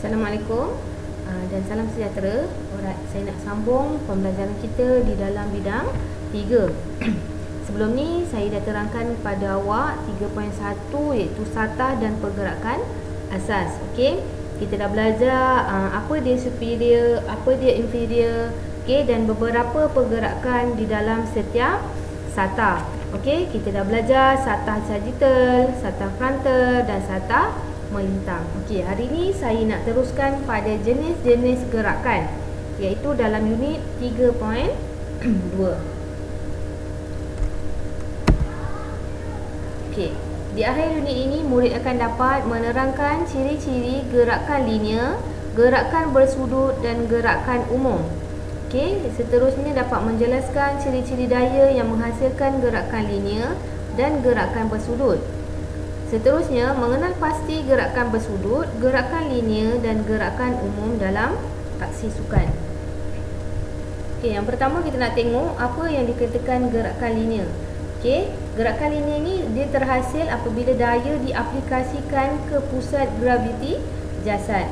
Assalamualaikum dan salam sejahtera. Alright, saya nak sambung pembelajaran kita di dalam bidang 3. Sebelum ni saya dah terangkan kepada awak 3.1 iaitu satah dan pergerakan asas. Okey, kita dah belajar apa dia superior, apa dia inferior, okey, dan beberapa pergerakan di dalam setiap satah. Okey, kita dah belajar satah sagittal, satah frontal dan satah melintang. Okey, hari ini saya nak teruskan pada jenis-jenis gerakan iaitu dalam unit 3.2. Okey, di akhir unit ini murid akan dapat menerangkan ciri-ciri gerakan linear, gerakan bersudut dan gerakan umum. Okey, seterusnya dapat menjelaskan ciri-ciri daya yang menghasilkan gerakan linear dan gerakan bersudut. Seterusnya, mengenal pasti gerakan bersudut, gerakan linear dan gerakan umum dalam aksi sukan. Okey, yang pertama kita nak tengok apa yang dikatakan gerakan linear. Okey, gerakan linear ni dia terhasil apabila daya diaplikasikan ke pusat graviti jasad.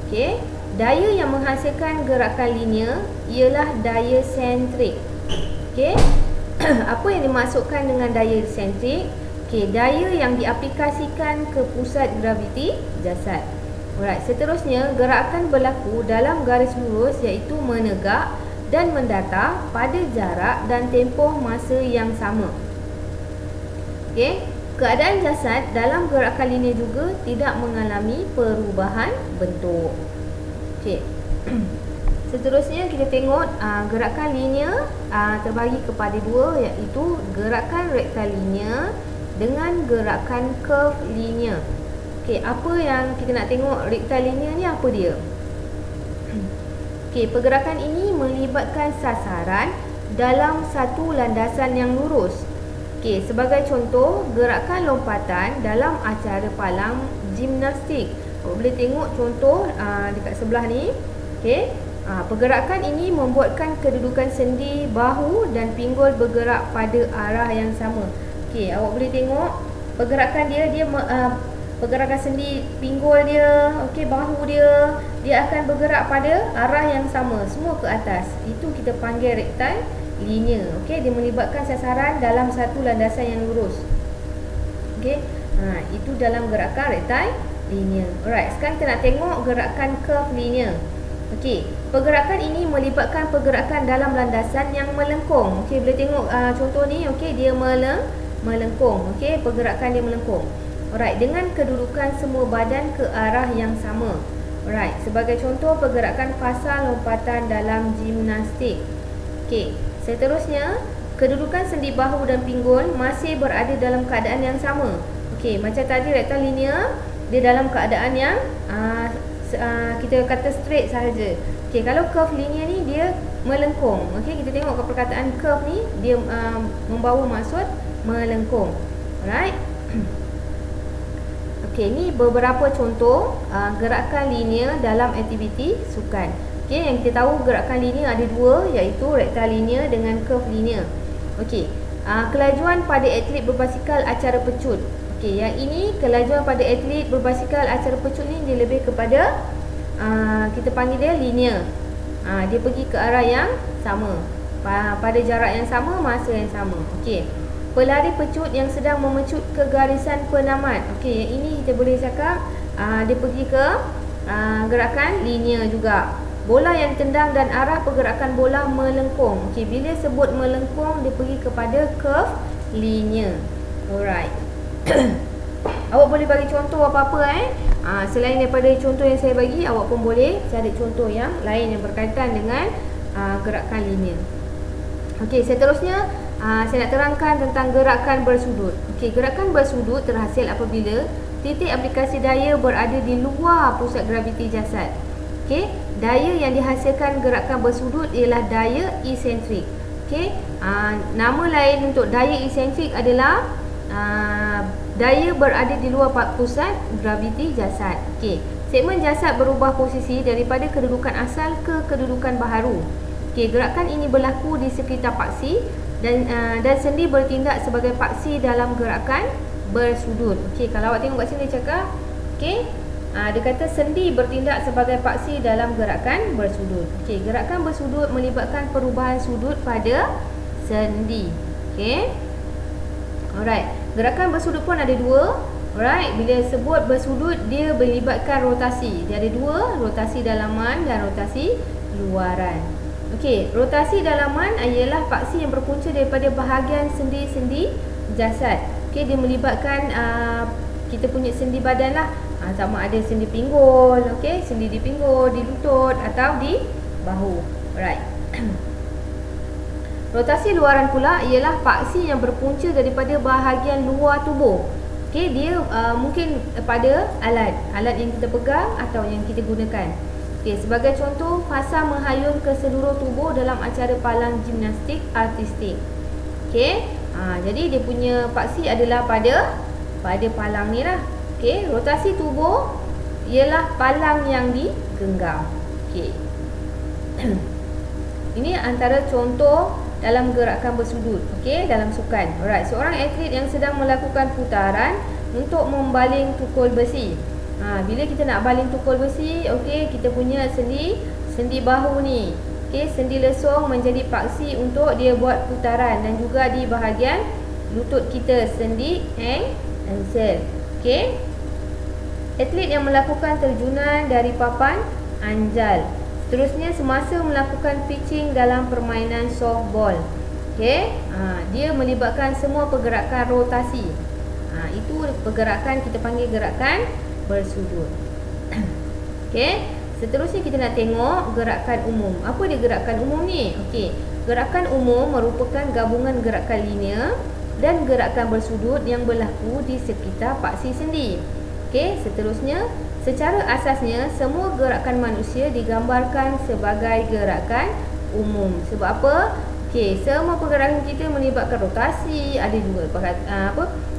Okey, daya yang menghasilkan gerakan linear ialah daya sentrik. Okey, apa yang dimaksudkan dengan daya sentrik? Okey, daya yang diaplikasikan ke pusat graviti jasad. Alright, seterusnya gerakan berlaku dalam garis lurus iaitu menegak dan mendatar pada jarak dan tempoh masa yang sama. Okey, keadaan jasad dalam gerakan linear juga tidak mengalami perubahan bentuk. Okey. Seterusnya kita tengok gerakan linear terbagi kepada dua iaitu gerakan rektilinear dengan gerakan curve linear. Okey, apa yang kita nak tengok rektilinear ni apa dia? Okey, pergerakan ini melibatkan sasaran dalam satu landasan yang lurus. Okey, sebagai contoh, gerakan lompatan dalam acara palang gimnastik. Awak boleh tengok contoh dekat sebelah ni. Okey, pergerakan ini membuatkan kedudukan sendi, bahu dan pinggul bergerak pada arah yang sama. Okey, awak boleh tengok pergerakan dia pergerakan sendi pinggul dia, okey, bahu dia akan bergerak pada arah yang sama, semua ke atas. Itu kita panggil rektilinear. Okey, dia melibatkan sasaran dalam satu landasan yang lurus. Okey, itu dalam gerakan rektilinear. Alright, sekarang kita nak tengok gerakan curve linear. Okey, pergerakan ini melibatkan pergerakan dalam landasan yang melengkung. Okey, boleh tengok contoh ni. Okey, dia melengkung. Okey, pergerakan dia melengkung. Alright, dengan kedudukan semua badan ke arah yang sama. Alright, sebagai contoh pergerakan fasa lompatan dalam gimnastik. Okey, seterusnya kedudukan sendi bahu dan pinggul masih berada dalam keadaan yang sama. Okey, macam tadi rektilinear dia dalam keadaan yang kita kata straight sahaja. Okey, kalau curve linear ni dia melengkung. Okey, kita tengok perkataan curve ni dia membawa maksud melengkung. Alright. Okey, ni beberapa contoh gerakan linear dalam aktiviti sukan. Okey, yang kita tahu gerakan linear ada dua iaitu rektilinear dengan curve linear. Okey, kelajuan pada atlet berbasikal acara pecut. Okey, yang ini kelajuan pada atlet berbasikal acara pecut ni dia lebih kepada kita panggil dia linear. Dia pergi ke arah yang sama, pada jarak yang sama, masa yang sama. Okey, pelari pecut yang sedang memecut ke garisan penamat. Okey, yang ini kita boleh cakap dia pergi ke gerakan linear juga. Bola yang tendang dan arah pergerakan bola melengkung. Okey, bila sebut melengkung dia pergi kepada curve linear. Alright. Awak boleh bagi contoh apa-apa selain daripada contoh yang saya bagi, awak pun boleh cari contoh yang lain yang berkaitan dengan gerakan linear. Okey, seterusnya saya nak terangkan tentang gerakan bersudut. Okey, gerakan bersudut terhasil apabila titik aplikasi daya berada di luar pusat graviti jasad. Okey, daya yang dihasilkan gerakan bersudut ialah daya esentrik. Okey, nama lain untuk daya esentrik adalah daya berada di luar pusat graviti jasad. Okey, segmen jasad berubah posisi daripada kedudukan asal ke kedudukan baharu. Okey, gerakan ini berlaku di sekitar paksi dan sendi bertindak sebagai paksi dalam gerakan bersudut. Okey, kalau awak tengok kat sini dia cakap, okey, Dia kata sendi bertindak sebagai paksi dalam gerakan bersudut. Okey, gerakan bersudut melibatkan perubahan sudut pada sendi. Okey. Alright. Gerakan bersudut pun ada dua. Alright, bila sebut bersudut dia melibatkan rotasi. Dia ada dua, rotasi dalaman dan rotasi luaran. Okey, rotasi dalaman ialah paksi yang berpunca daripada bahagian sendi-sendi jasad. Okey, dia melibatkan kita punya sendi badan lah. Sama ada sendi pinggul, okey, sendi di pinggul, di lutut atau di bahu. Alright. Rotasi luaran pula ialah paksi yang berpunca daripada bahagian luar tubuh. Okey, dia mungkin pada alat yang kita pegang atau yang kita gunakan. Okey, sebagai contoh, fasa menghayun ke seluruh tubuh dalam acara palang gimnastik artistik. Okey, jadi dia punya paksi adalah pada palang ni lah. Okey, rotasi tubuh ialah palang yang digenggam. Okey. Ini antara contoh dalam gerakan bersudut, okey, dalam sukan. Alright, seorang atlet yang sedang melakukan putaran untuk membaling tukul besi. Bila kita nak baling tukul besi, okey, kita punya sendi bahu ni. Okey, sendi lesung menjadi paksi untuk dia buat putaran dan juga di bahagian lutut kita, sendi ankle. Okey. Atlet yang melakukan terjunan dari papan anjal. Seterusnya semasa melakukan pitching dalam permainan softball. Okey, dia melibatkan semua pergerakan rotasi. Itu pergerakan kita panggil gerakan bersudut. Okey, seterusnya kita nak tengok gerakan umum. Apa dia gerakan umum ni? Okey, gerakan umum merupakan gabungan gerakan linear dan gerakan bersudut yang berlaku di sekitar paksi sendi. Okey, seterusnya secara asasnya semua gerakan manusia digambarkan sebagai gerakan umum. Sebab apa? Okey, semua pergerakan kita melibatkan rotasi, ada juga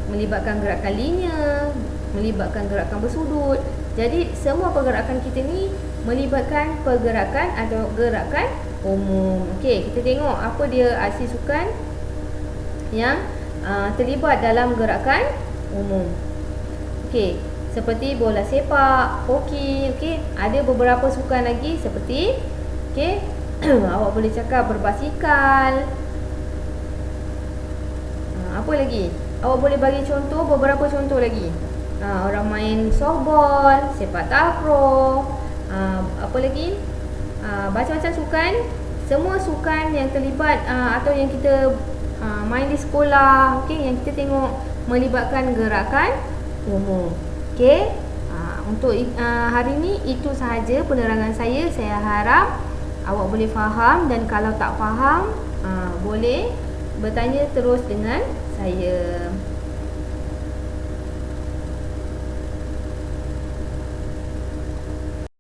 melibatkan gerakan linear, melibatkan gerakan bersudut. Jadi semua pergerakan kita ni melibatkan pergerakan atau gerakan umum. Okey, kita tengok apa dia aksi sukan yang terlibat dalam gerakan umum. Okey, seperti bola sepak, hoki, okey, ada beberapa sukan lagi seperti okey, awak boleh cakap berbasikal. Apa lagi? Awak boleh bagi contoh, beberapa contoh lagi. Orang main softball, sepak takraw, apa lagi? Macam-macam sukan. Semua sukan yang terlibat atau yang kita main di sekolah, okey, yang kita tengok melibatkan gerakan umum. Okey, untuk hari ini itu sahaja penerangan saya. Saya harap awak boleh faham dan kalau tak faham boleh bertanya terus dengan saya.